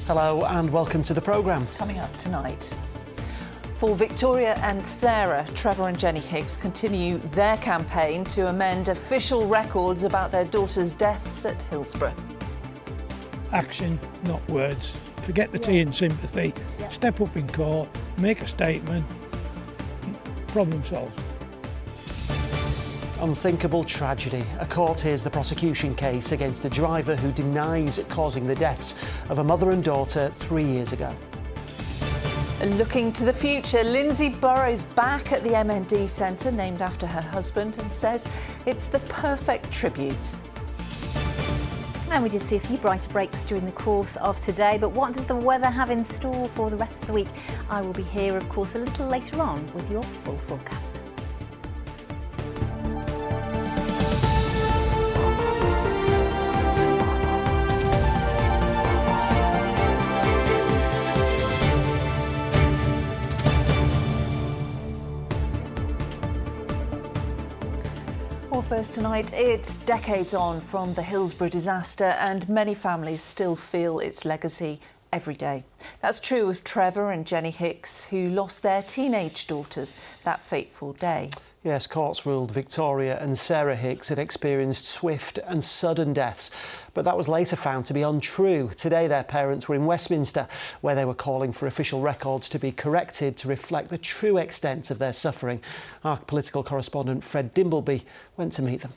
Hello and welcome to the programme. Coming up tonight. For Victoria and Sarah, Trevor and Jenny Hicks continue their campaign to amend official records about their daughter's deaths at Hillsborough. Action, not words. Forget the tea and sympathy. Step up in court, make a statement. Problem solved. Unthinkable tragedy. A court hears the prosecution case against a driver who denies causing the deaths of a mother and daughter 3 years ago. Looking to the future, Lindsay Burrow's back at the MND Centre, named after her husband, and says it's the perfect tribute. And we did see a few brighter breaks during the course of today, but what does the weather have in store for the rest of the week? I will be here, of course, a little later on with your full forecast. Well, first tonight, it's decades on from the Hillsborough disaster and many families still feel its legacy every day. That's true of Trevor and Jenny Hicks, who lost their teenage daughters that fateful day. Yes, courts ruled Victoria and Sarah Hicks had experienced swift and sudden deaths, but that was later found to be untrue. Today, their parents were in Westminster, where they were calling for official records to be corrected to reflect the true extent of their suffering. Our political correspondent Fred Dimbleby went to meet them.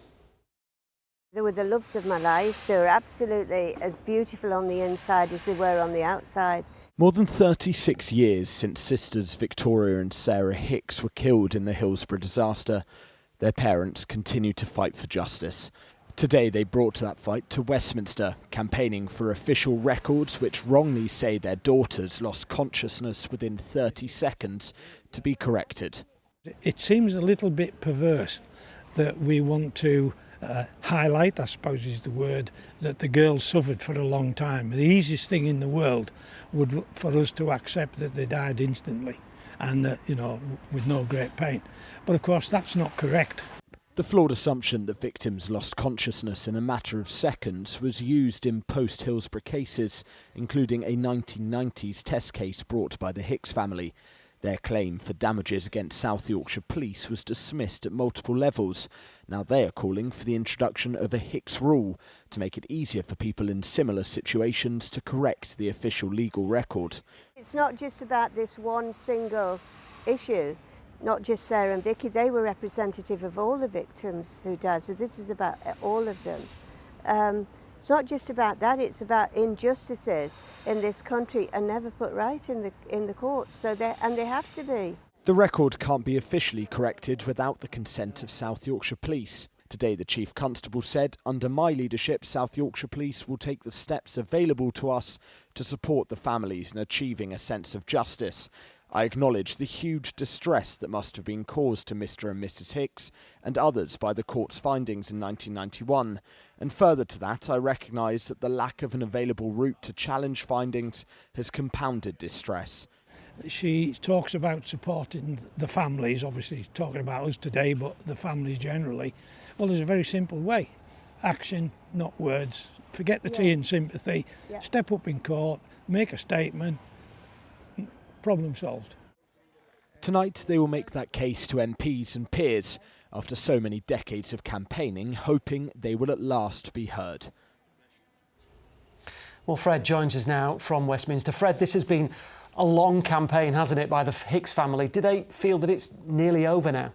They were the loves of my life. They were absolutely as beautiful on the inside as they were on the outside. More than 36 years since sisters Victoria and Sarah Hicks were killed in the Hillsborough disaster, their parents continue to fight for justice. Today they brought that fight to Westminster, campaigning for official records which wrongly say their daughters lost consciousness within 30 seconds to be corrected. It seems a little bit perverse that we want to highlight, I suppose is the word, that the girls suffered for a long time. The easiest thing in the world would for us to accept that they died instantly and that, with no great pain. But of course that's not correct. The flawed assumption that victims lost consciousness in a matter of seconds was used in post-Hillsborough cases, including a 1990s test case brought by the Hicks family. Their claim for damages against South Yorkshire Police was dismissed at multiple levels. Now they are calling for the introduction of a Hicks rule to make it easier for people in similar situations to correct the official legal record. It's not just about this one single issue, not just Sarah and Vicky. They were representative of all the victims who died, so this is about all of them. It's not just about that, it's about injustices in this country are never put right in the court, they have to be. The record can't be officially corrected without the consent of South Yorkshire Police. Today the Chief Constable said, under my leadership, South Yorkshire Police will take the steps available to us to support the families in achieving a sense of justice. I acknowledge the huge distress that must have been caused to Mr. and Mrs. Hicks and others by the court's findings in 1991. And further to that, I recognise that the lack of an available route to challenge findings has compounded distress. She talks about supporting the families, obviously talking about us today, but the families generally. Well, there's a very simple way. Action, not words. Forget the tea and sympathy. Step up in court, make a statement. Problem solved. Tonight they will make that case to MPs and peers after so many decades of campaigning, hoping they will at last be heard. Well, Fred joins us now from Westminster. Fred, this has been a long campaign, hasn't it, by the Hicks family? Do they feel that it's nearly over now?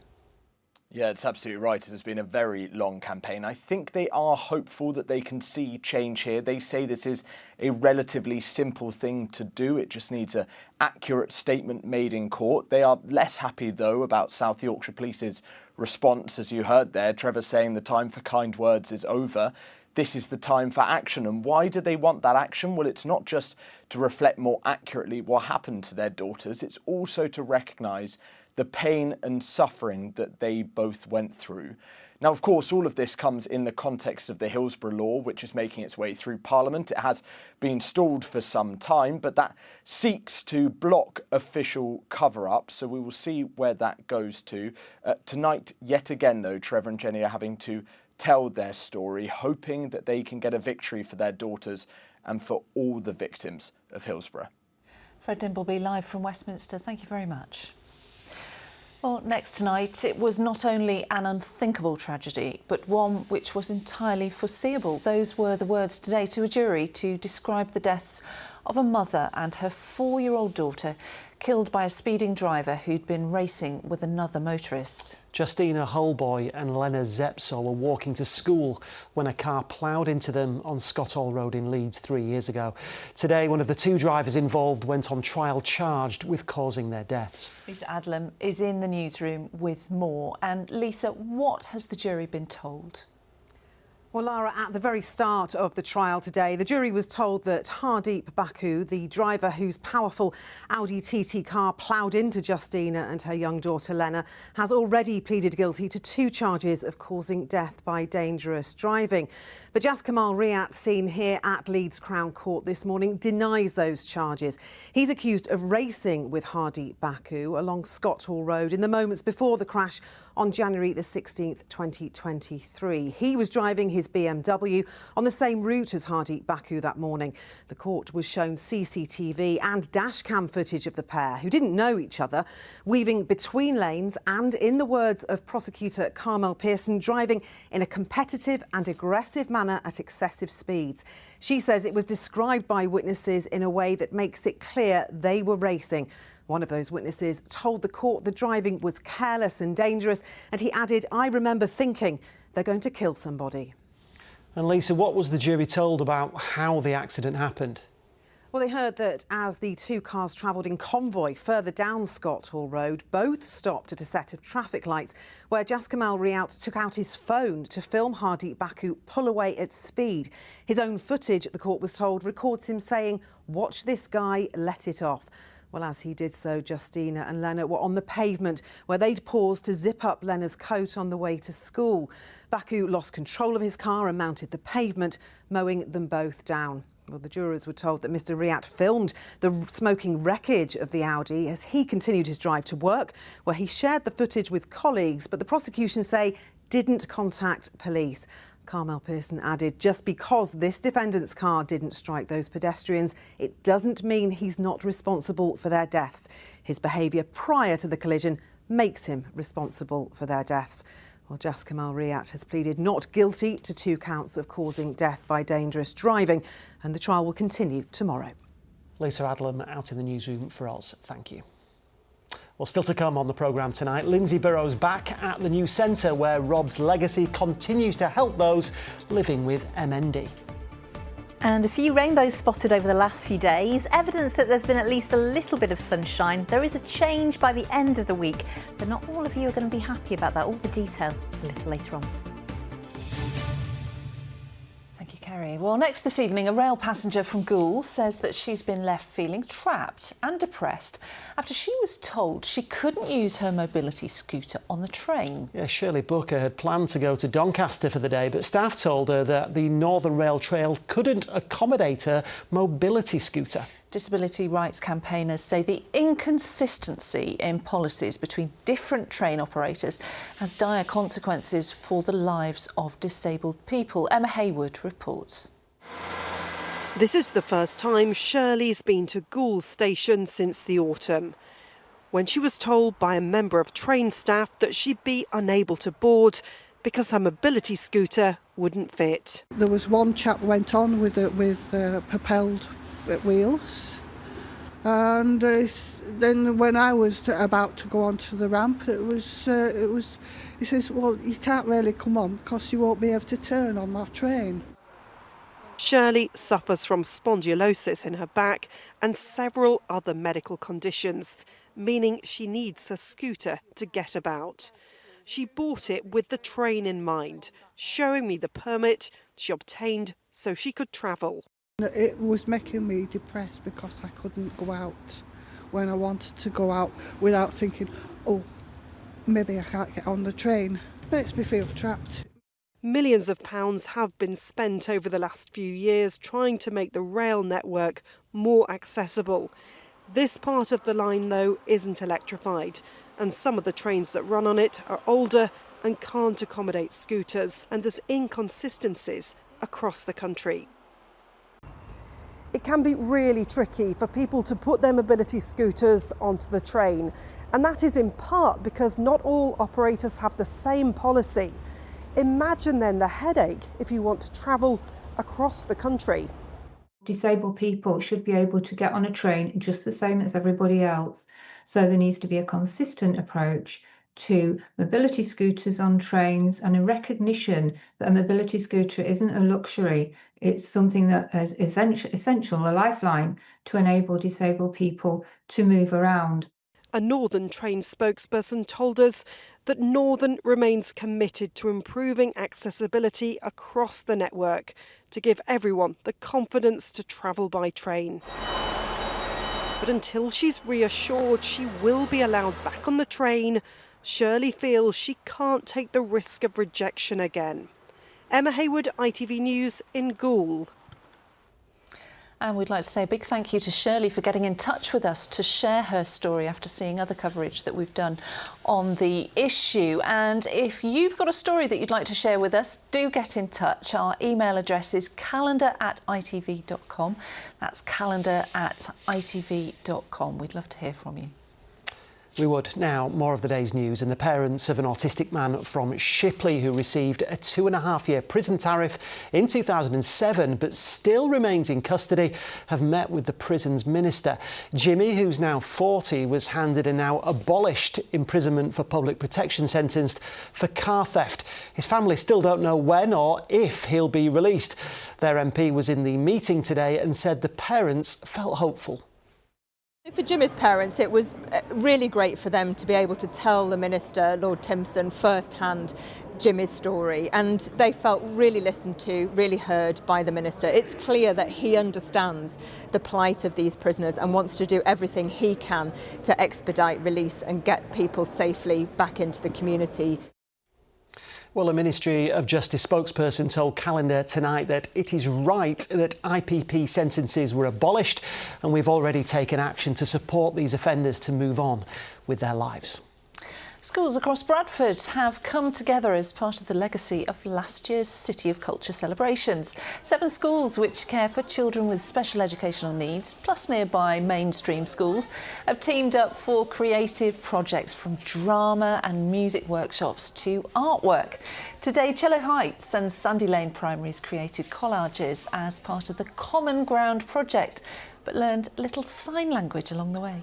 Yeah, it's absolutely right. It has been a very long campaign. I think they are hopeful that they can see change here. They say this is a relatively simple thing to do. It just needs an accurate statement made in court. They are less happy, though, about South Yorkshire Police's response, as you heard there. Trevor saying the time for kind words is over. This is the time for action. And why do they want that action? Well, it's not just to reflect more accurately what happened to their daughters. It's also to recognise the pain and suffering that they both went through. Now, of course, all of this comes in the context of the Hillsborough law, which is making its way through Parliament. It has been stalled for some time, but that seeks to block official cover-up, so we will see where that goes to. Tonight, yet again, though, Trevor and Jenny are having to tell their story, hoping that they can get a victory for their daughters and for all the victims of Hillsborough. Fred Dimbleby live from Westminster. Thank you very much. Well, next tonight, it was not only an unthinkable tragedy, but one which was entirely foreseeable. Those were the words today to a jury to describe the deaths of a mother and her 4-year-old daughter killed by a speeding driver who'd been racing with another motorist. Justina Holboy and Lena Zepsol were walking to school when a car ploughed into them on Scotthall Road in Leeds 3 years ago. Today, one of the 2 drivers involved went on trial charged with causing their deaths. Lisa Adlam is in the newsroom with more. And Lisa, what has the jury been told? Well, Lara, at the very start of the trial today, the jury was told that Hardeep Baku, the driver whose powerful Audi TT car ploughed into Justina and her young daughter Lena, has already pleaded guilty to 2 charges of causing death by dangerous driving. But Jas Kamal Riat, seen here at Leeds Crown Court this morning, denies those charges. He's accused of racing with Hardeep Baku along Scotthall Road in the moments before the crash on January the 16th, 2023. He was driving his BMW on the same route as Hardeep Baku that morning. The court was shown CCTV and dashcam footage of the pair, who didn't know each other, weaving between lanes and, in the words of prosecutor Carmel Pearson, driving in a competitive and aggressive manner at excessive speeds. She says it was described by witnesses in a way that makes it clear they were racing. One of those witnesses told the court the driving was careless and dangerous, and he added, "I remember thinking they're going to kill somebody." And Lisa, what was the jury told about how the accident happened? Well, they heard that as the 2 cars travelled in convoy further down Scotthall Road, both stopped at a set of traffic lights where Jas Kamal Riat took out his phone to film Hardeep Baku pull away at speed. His own footage, the court was told, records him saying, "Watch this guy, let it off." Well, as he did so, Justina and Lena were on the pavement where they'd paused to zip up Lena's coat on the way to school. Baku lost control of his car and mounted the pavement, mowing them both down. Well, the jurors were told that Mr Riat filmed the smoking wreckage of the Audi as he continued his drive to work, where he shared the footage with colleagues, but the prosecution say didn't contact police. Carmel Pearson added, just because this defendant's car didn't strike those pedestrians, it doesn't mean he's not responsible for their deaths. His behaviour prior to the collision makes him responsible for their deaths. Well, Jas Kamal Riat has pleaded not guilty to 2 counts of causing death by dangerous driving, and the trial will continue tomorrow. Lisa Adlam out in the newsroom for Oz. Thank you. Well, still to come on the programme tonight, Lindsay Burrow's back at the new centre where Rob's legacy continues to help those living with MND. And a few rainbows spotted over the last few days, evidence that there's been at least a little bit of sunshine. There is a change by the end of the week, but not all of you are going to be happy about that. All the detail a little later on. Thank you, Kerry. Well, next this evening, a rail passenger from Goole says that she's been left feeling trapped and depressed after she was told she couldn't use her mobility scooter on the train. Yeah, Shirley Booker had planned to go to Doncaster for the day, but staff told her that the Northern Rail Trail couldn't accommodate her mobility scooter. Disability rights campaigners say the inconsistency in policies between different train operators has dire consequences for the lives of disabled people. Emma Haywood reports. This is the first time Shirley's been to Goole station since the autumn, when she was told by a member of train staff that she'd be unable to board because her mobility scooter wouldn't fit. There was one chap went on with propelled wheels, and then when I was about to go onto the ramp, it was he says, "Well, you can't really come on because you won't be able to turn on my train." Shirley suffers from spondylosis in her back and several other medical conditions, meaning she needs a scooter to get about. She bought it with the train in mind, showing me the permit she obtained so she could travel. It was making me depressed because I couldn't go out when I wanted to go out without thinking, oh, maybe I can't get on the train. It makes me feel trapped. Millions of pounds have been spent over the last few years trying to make the rail network more accessible. This part of the line, though, isn't electrified, and some of the trains that run on it are older and can't accommodate scooters, and there's inconsistencies across the country. It can be really tricky for people to put their mobility scooters onto the train, and that is in part because not all operators have the same policy. Imagine then the headache if you want to travel across the country. Disabled people should be able to get on a train just the same as everybody else. So there needs to be a consistent approach to mobility scooters on trains and a recognition that a mobility scooter isn't a luxury. It's something that is essential, a lifeline to enable disabled people to move around. A Northern train spokesperson told us that Northern remains committed to improving accessibility across the network to give everyone the confidence to travel by train. But until she's reassured she will be allowed back on the train, Shirley feels she can't take the risk of rejection again. Emma Hayward, ITV News in Goole. And we'd like to say a big thank you to Shirley for getting in touch with us to share her story after seeing other coverage that we've done on the issue. And if you've got a story that you'd like to share with us, do get in touch. Our email address is calendar@itv.com. That's calendar@itv.com. We'd love to hear from you. We would. Now, more of the day's news, and the parents of an autistic man from Shipley who received a 2.5-year prison tariff in 2007 but still remains in custody have met with the prison's minister. Jimmy, who's now 40, was handed a now abolished imprisonment for public protection sentence for car theft. His family still don't know when or if he'll be released. Their MP was in the meeting today and said the parents felt hopeful. For Jimmy's parents, it was really great for them to be able to tell the Minister, Lord Timpson, firsthand Jimmy's story, and they felt really listened to, really heard by the Minister. It's clear that he understands the plight of these prisoners and wants to do everything he can to expedite release and get people safely back into the community. Well, a Ministry of Justice spokesperson told Calendar tonight that it is right that IPP sentences were abolished, and we've already taken action to support these offenders to move on with their lives. Schools across Bradford have come together as part of the legacy of last year's City of Culture celebrations. 7 schools which care for children with special educational needs, plus nearby mainstream schools, have teamed up for creative projects from drama and music workshops to artwork. Today, Cello Heights and Sandy Lane Primaries created collages as part of the Common Ground project, but learned little sign language along the way.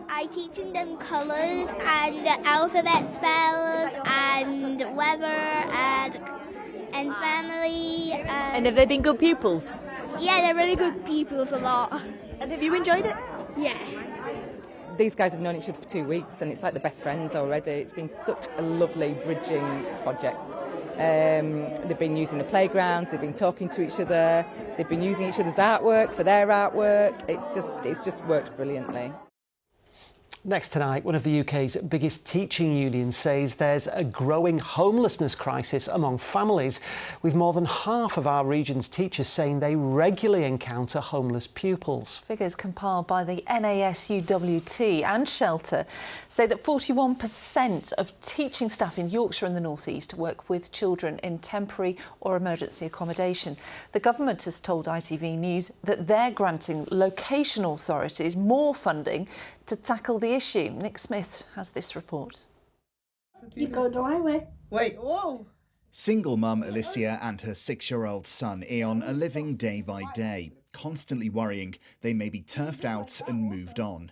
I teaching them colours and alphabet spells and weather and family. And have they been good pupils? Yeah, they're really good pupils, a lot. And have you enjoyed it? Yeah. These guys have known each other for 2 weeks and it's like the best friends already. It's been such a lovely bridging project. They've been using the playgrounds, they've been talking to each other, they've been using each other's artwork for their artwork. It's just worked brilliantly. Next tonight, one of the UK's biggest teaching unions says there's a growing homelessness crisis among families, with more than half of our region's teachers saying they regularly encounter homeless pupils. Figures compiled by the NASUWT and Shelter say that 41% of teaching staff in Yorkshire and the North East work with children in temporary or emergency accommodation. The government has told ITV News that they're granting location authorities more funding to tackle the issue. Nick Smith has this report. You go the right way. Wait, whoa! Single mum Alicia and her 6-year-old son Eon are living day by day, constantly worrying they may be turfed out and moved on.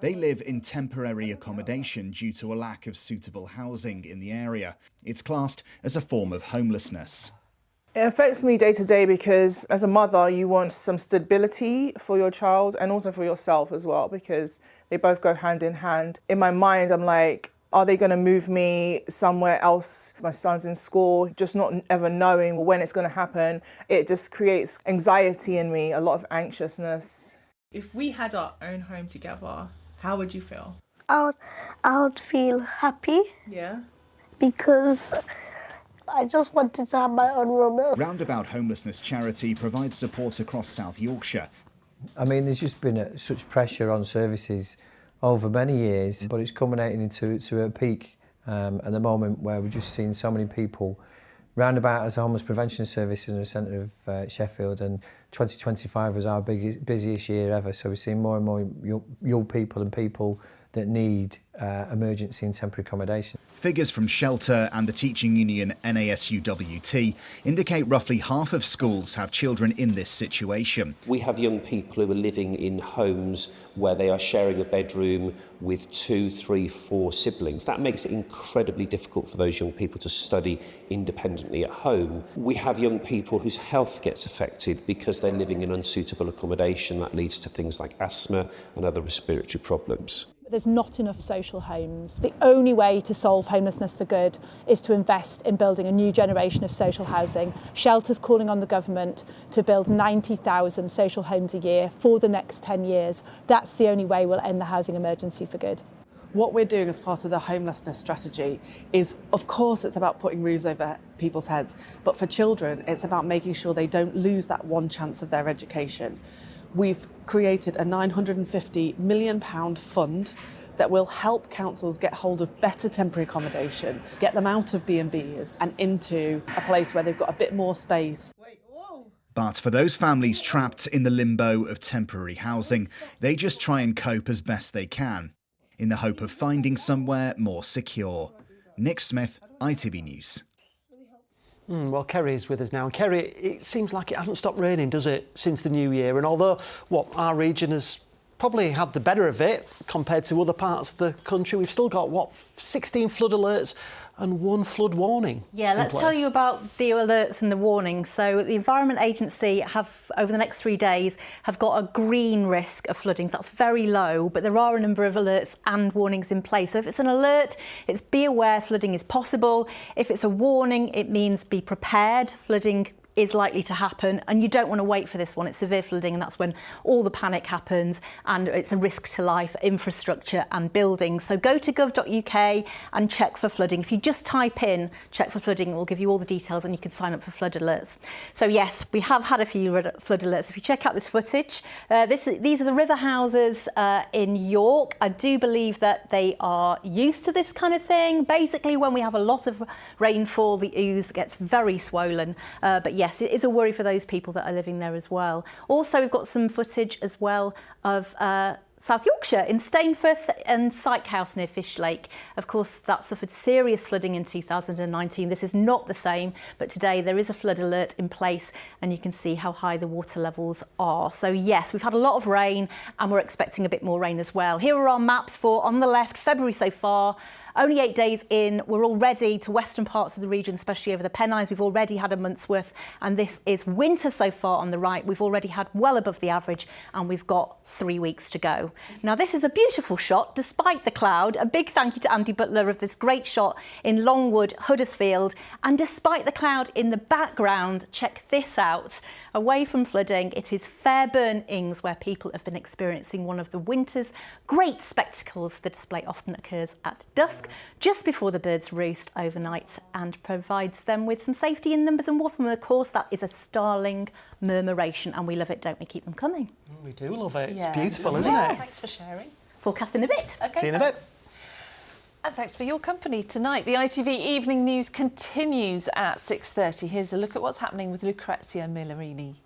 They live in temporary accommodation due to a lack of suitable housing in the area. It's classed as a form of homelessness. It affects me day to day because as a mother you want some stability for your child and also for yourself as well, because they both go hand in hand. In my mind I'm like, are they going to move me somewhere else? My son's in school, just not ever knowing when it's going to happen. It just creates anxiety in me, a lot of anxiousness. If we had our own home together, how would you feel? I would feel happy. Yeah. Because I just wanted to have my own room. Roundabout Homelessness charity provides support across South Yorkshire. I mean, there's just been such pressure on services over many years, but it's culminating into a peak at the moment where we're just seeing so many people roundabout as a homeless prevention service in the centre of Sheffield, and 2025 was our busiest year ever. So we're seeing more and more young people and people that need emergency and temporary accommodation. Figures from Shelter and the teaching union NASUWT indicate roughly half of schools have children in this situation. We have young people who are living in homes where they are sharing a bedroom with 2, 3, 4 siblings. That makes it incredibly difficult for those young people to study independently at home. We have young people whose health gets affected because they're living in unsuitable accommodation. That leads to things like asthma and other respiratory problems. There's not enough social homes. The only way to solve homelessness for good is to invest in building a new generation of social housing. Shelter's calling on the government to build 90,000 social homes a year for the next 10 years. That's the only way we'll end the housing emergency for good. What we're doing as part of the homelessness strategy is, of course, it's about putting roofs over people's heads, but for children, it's about making sure they don't lose that one chance of their education. We've created a £950 million fund that will help councils get hold of better temporary accommodation, get them out of B&Bs and into a place where they've got a bit more space. But for those families trapped in the limbo of temporary housing, they just try and cope as best they can, in the hope of finding somewhere more secure. Nick Smith, ITV News. Well, Kerry is with us now. And Kerry, it seems like it hasn't stopped raining, does it, since the new year? And although our region has probably had the better of it compared to other parts of the country, we've still got, 16 flood alerts and 1 flood warning. Yeah, let's tell you about the alerts and the warnings. So the Environment Agency have, over the next 3 days, have got a green risk of flooding. That's very low, but there are a number of alerts and warnings in place. So if it's an alert, it's be aware flooding is possible. If it's a warning, it means be prepared. Flooding is likely to happen, and you don't want to wait for this one. It's severe flooding, and that's when all the panic happens, and it's a risk to life, infrastructure and buildings. So go to gov.uk and check for flooding. If you just type in check for flooding, it will give you all the details and you can sign up for flood alerts. So yes, we have had a few flood alerts. If you check out this footage, these are the river houses in York. I do believe that they are used to this kind of thing. Basically, when we have a lot of rainfall, the Ouse gets very swollen, but yes, it is a worry for those people that are living there as well. Also, we've got some footage as well of South Yorkshire in Stainforth and Syke House near Fish Lake. Of course, that suffered serious flooding in 2019. This is not the same, but today there is a flood alert in place and you can see how high the water levels are. So yes, we've had a lot of rain and we're expecting a bit more rain as well. Here are our maps for, on the left, February so far. Only 8 days in, we're already to western parts of the region, especially over the Pennines. We've already had a month's worth, and this is winter so far on the right. We've already had well above the average, and we've got 3 weeks to go. Now, this is a beautiful shot, despite the cloud. A big thank you to Andy Butler of this great shot in Longwood, Huddersfield. And despite the cloud in the background, check this out. Away from flooding, it is Fairburn Ings, where people have been experiencing one of the winter's great spectacles. The display often occurs at dusk, just before the birds roost overnight, and provides them with some safety in numbers and warmth. And of course, that is a starling murmuration, and we love it, don't we? Keep them coming. We do love it. It's beautiful, isn't it? Thanks for sharing. Forecast in a bit. Okay, see you in a bit. And thanks for your company tonight. The ITV Evening News continues at 6:30. Here's a look at what's happening with Lucrezia Millerini.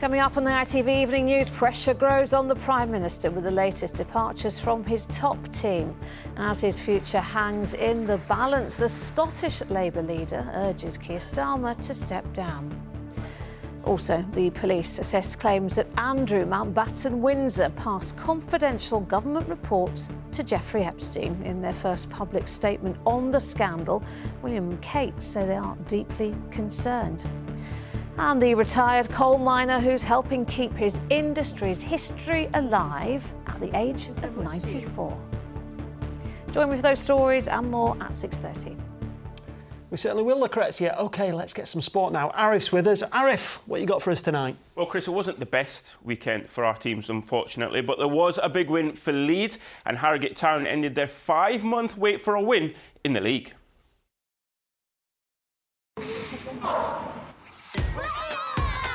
Coming up on the ITV Evening News, pressure grows on the Prime Minister with the latest departures from his top team. And as his future hangs in the balance, the Scottish Labour leader urges Keir Starmer to step down. Also, the police assess claims that Andrew Mountbatten Windsor passed confidential government reports to Jeffrey Epstein. In their first public statement on the scandal, William and Kate say they are deeply concerned. And the retired coal miner who's helping keep his industry's history alive at the age of 94. Join me for those stories and more at 6:30. We certainly will, Lucrezia. OK, let's get some sport now. Arif's with us. Arif, what you got for us tonight? Well, Chris, it wasn't the best weekend for our teams, unfortunately, but there was a big win for Leeds, and Harrogate Town ended their 5-month wait for a win in the league.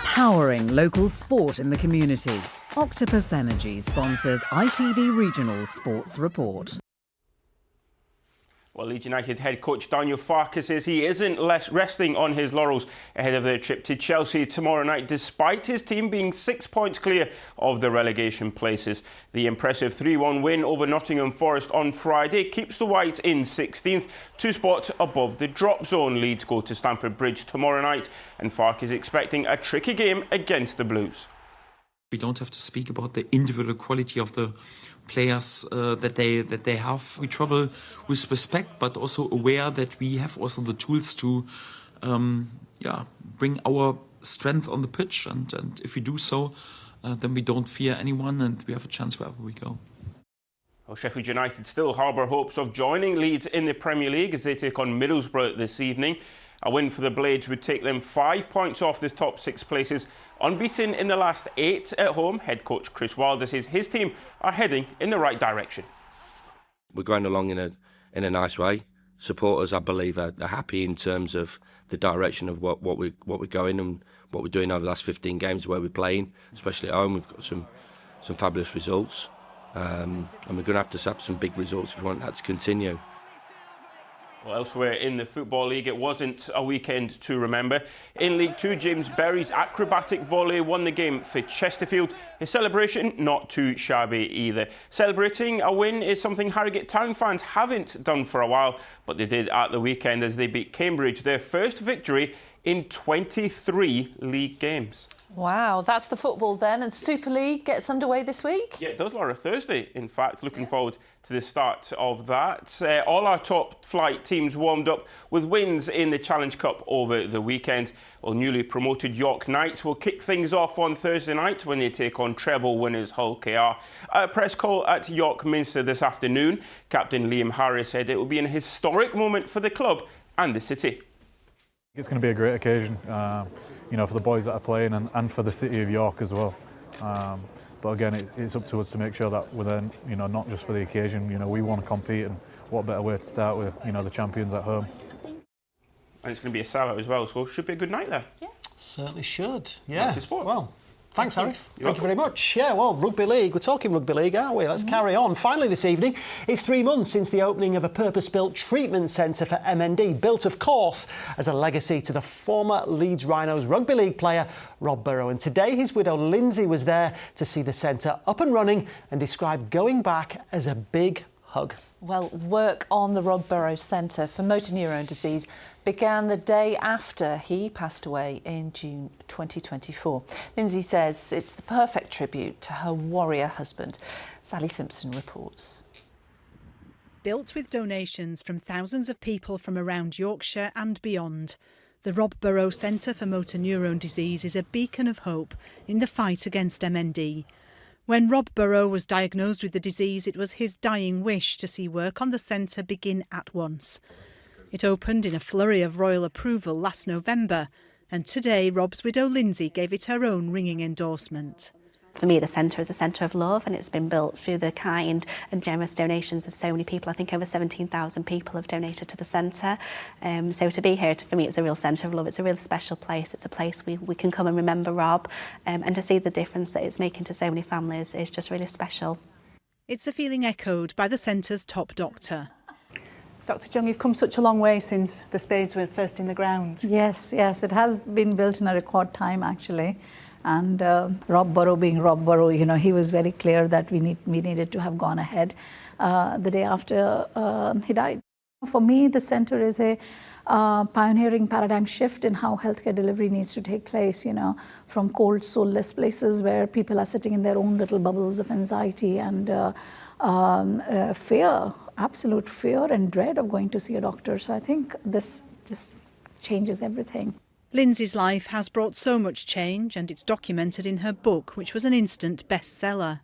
Powering local sport in the community. Octopus Energy sponsors ITV Regional Sports Report. Well, Leeds United head coach Daniel Farke says he isn't resting on his laurels ahead of their trip to Chelsea tomorrow night, despite his team being 6 points clear of the relegation places. The impressive 3-1 win over Nottingham Forest on Friday keeps the Whites in 16th, 2 spots above the drop zone. Leeds go to Stamford Bridge tomorrow night, and Farke is expecting a tricky game against the Blues. We don't have to speak about the individual quality of the players that they have. We travel with respect, but also aware that we have also the tools to bring our strength on the pitch. And if we do so, then we don't fear anyone, and we have a chance wherever we go. Well, Sheffield United still harbour hopes of joining Leeds in the Premier League as they take on Middlesbrough this evening. A win for the Blades would take them 5 points off the top 6 places. Unbeaten in the last 8 at home, head coach Chris Wilder says his team are heading in the right direction. We're going along in a nice way. Supporters, I believe, are happy in terms of the direction of what we're going and what we're doing over the last 15 games where we're playing, especially at home. We've got some fabulous results, and we're going to have some big results if we want that to continue. Well, elsewhere in the Football League, it wasn't a weekend to remember. In League 2, James Berry's acrobatic volley won the game for Chesterfield. His celebration, not too shabby either. Celebrating a win is something Harrogate Town fans haven't done for a while, but they did at the weekend as they beat Cambridge, their first victory in 23 league games. Wow, that's the football then, and Super League gets underway this week? Yeah, it does, Laura. Thursday, in fact. Looking forward to the start of that. All our top flight teams warmed up with wins in the Challenge Cup over the weekend. Well, newly promoted York Knights will kick things off on Thursday night when they take on treble winners Hull KR. At a press call at York Minster this afternoon, Captain Liam Harris said it will be an historic moment for the club and the city. It's going to be a great occasion, for the boys that are playing and for the city of York as well. But again, it's up to us to make sure that we're there, not just for the occasion. We want to compete, and what better way to start with, the champions at home. And it's going to be a sellout as well, so it should be a good night there. Yeah. Certainly should. Yeah. Nice sport. Well, thanks, Arif. You're Thank you very much. Yeah, well, Rugby League. We're talking Rugby League, aren't we? Let's carry on. Finally this evening, it's 3 months since the opening of a purpose-built treatment centre for MND, built, of course, as a legacy to the former Leeds Rhinos Rugby League player, Rob Burrow. And today, his widow, Lindsay, was there to see the centre up and running and described going back as a big hug. Well, work on the Rob Burrow Centre for Motor Neurone Disease began the day after he passed away in June 2024. Lindsay says it's the perfect tribute to her warrior husband. Sally Simpson reports. Built with donations from thousands of people from around Yorkshire and beyond, the Rob Burrow Centre for Motor Neurone Disease is a beacon of hope in the fight against MND. When Rob Burrow was diagnosed with the disease, it was his dying wish to see work on the centre begin at once. It opened in a flurry of royal approval last November, and today Rob's widow Lindsay gave it her own ringing endorsement. For me, the centre is a centre of love, and it's been built through the kind and generous donations of so many people. I think over 17,000 people have donated to the centre. So to be here, for me, it's a real centre of love. It's a really special place. It's a place we can come and remember Rob, and to see the difference that it's making to so many families is just really special. It's a feeling echoed by the centre's top doctor. Dr. Jung, you've come such a long way since the spades were first in the ground. Yes, it has been built in a record time, actually. And Rob Burrow being Rob Burrow, he was very clear that we needed to have gone ahead the day after he died. For me, the centre is a pioneering paradigm shift in how healthcare delivery needs to take place, from cold, soulless places where people are sitting in their own little bubbles of anxiety and fear, absolute fear and dread of going to see a doctor. So I think this just changes everything. Lindsay's life has brought so much change, and it's documented in her book, which was an instant bestseller.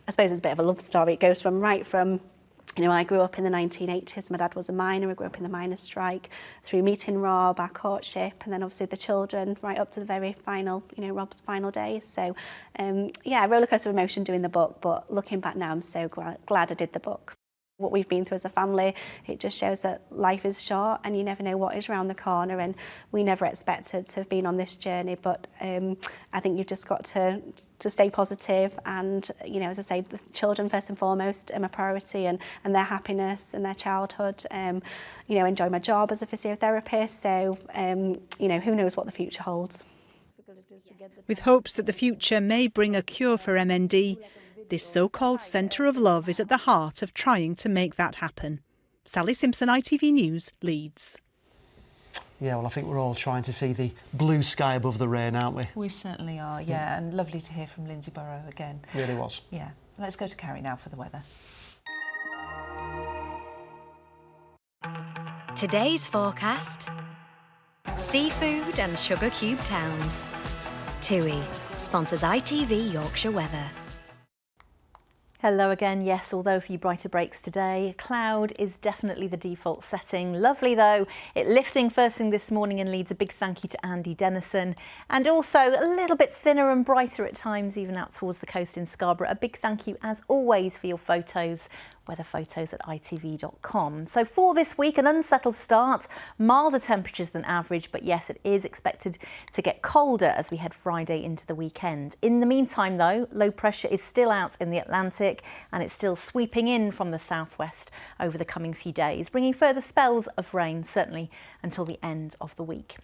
I suppose it's a bit of a love story. It goes from I grew up in the 1980s. My dad was a miner. I grew up in the miners' strike. Through meeting Rob, our courtship, and then obviously the children, right up to the very final, Rob's final days. So, a rollercoaster of emotion doing the book. But looking back now, I'm so glad I did the book. What we've been through as a family, it just shows that life is short and you never know what is around the corner, and we never expected to have been on this journey, but I think you've just got to stay positive and, you know, as I say, the children first and foremost are my priority, and their happiness and their childhood, you know, enjoy my job as a physiotherapist, so, you know, who knows what the future holds. With hopes that the future may bring a cure for MND, this so-called Centre of Love is at the heart of trying to make that happen. Sally Simpson, ITV News, Leeds. Yeah, well, I think we're all trying to see the blue sky above the rain, aren't we? We certainly are, yeah, and lovely to hear from Lindsay Burrow again. Really was. Yeah. Let's go to Carrie now for the weather. Today's forecast: seafood and sugar cube towns. TUI sponsors ITV Yorkshire Weather. Hello again. Yes, although a few brighter breaks today, cloud is definitely the default setting. Lovely though, it lifting first thing this morning in Leeds. A big thank you to Andy Dennison, and also a little bit thinner and brighter at times, even out towards the coast in Scarborough. A big thank you as always for your photos. Weather photos at itv.com. So for this week, an unsettled start, milder temperatures than average, but yes, it is expected to get colder as we head Friday into the weekend. In the meantime though, low pressure is still out in the Atlantic and it's still sweeping in from the southwest over the coming few days, bringing further spells of rain, certainly until the end of the week.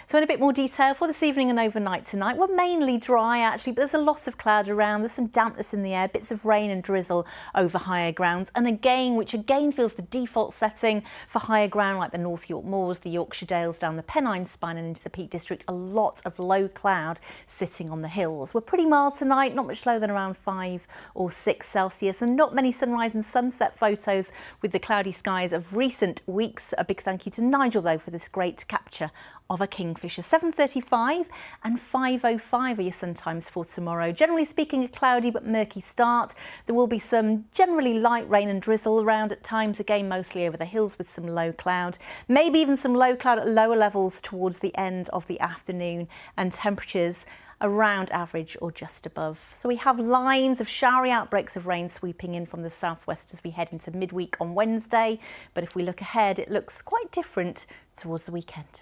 So in a bit more detail for this evening and overnight tonight, we're mainly dry actually, but there's a lot of cloud around. There's some dampness in the air, bits of rain and drizzle over higher grounds, and again, which again feels the default setting for higher ground like the North York Moors, the Yorkshire Dales, down the Pennine Spine and into the Peak District. A lot of low cloud sitting on the hills. We're pretty mild tonight, not much lower than around 5 or 6 Celsius, and not many sunrise and sunset photos with the cloudy skies of recent weeks. A big thank you to Nigel though for this great capture of a kingfisher. 7:35 and 5:05 are your sun times for tomorrow. Generally speaking, a cloudy but murky start. There will be some generally light rain and drizzle around at times, again mostly over the hills with some low cloud. Maybe even some low cloud at lower levels towards the end of the afternoon, and temperatures around average or just above. So we have lines of showery outbreaks of rain sweeping in from the southwest as we head into midweek on Wednesday. But if we look ahead, it looks quite different towards the weekend.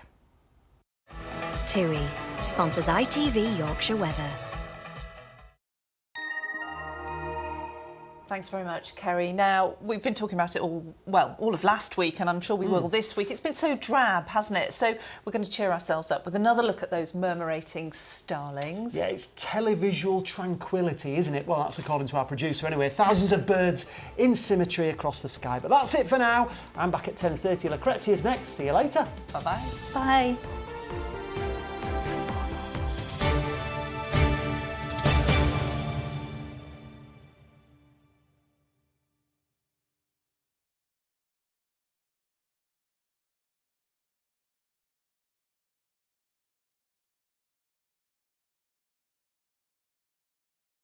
TUI sponsors ITV Yorkshire Weather. Thanks very much, Kerry. Now, we've been talking about it all of last week, and I'm sure we will this week. It's been so drab, hasn't it? So we're going to cheer ourselves up with another look at those murmurating starlings. Yeah, it's televisual tranquility, isn't it? Well, that's according to our producer anyway. Thousands of birds in symmetry across the sky. But that's it for now. I'm back at 10:30. Lucrezia's next. See you later. Bye-bye. Bye.